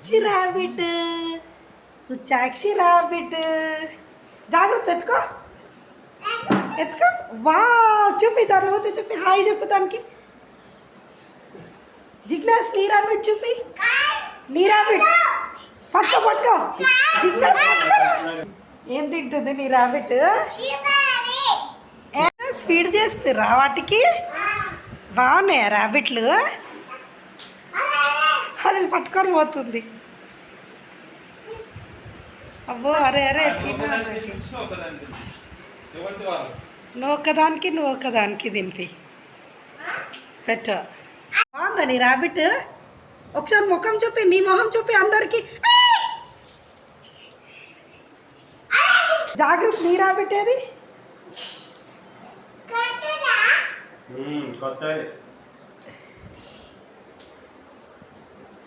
పుచ్చి rabbit, పుచ్చాక్షి rabbit. జాగ్రత్త, ఎత్తుకో ఎత్తుకో. వా చూపి దాని పోతే చూపి, హాయ్ చెప్పు దానికి. జిగ్నాస్ నీ రాబిట్ చూపి, నీ రాబిట్ పట్టుకో పట్టుకో. జిగ్నాస్ ఏం తింటుంది నీ రాబిట్? స్పీడ్ చేస్తురా వాటికి. బాగున్నాయా రాబిట్లు? అది పట్టుకొని పోతుంది. అబ్బో అరే అరే నువ్వు ఒక్కదానికి తినిపి పెట్టు. బాగుందా నీ రాబిట్? ఒకసారి ముఖం చూపి, నీ మొహం చూపి అందరికి. జాగ్రత్త, నీ రాబిట్ ఏది? కొత్త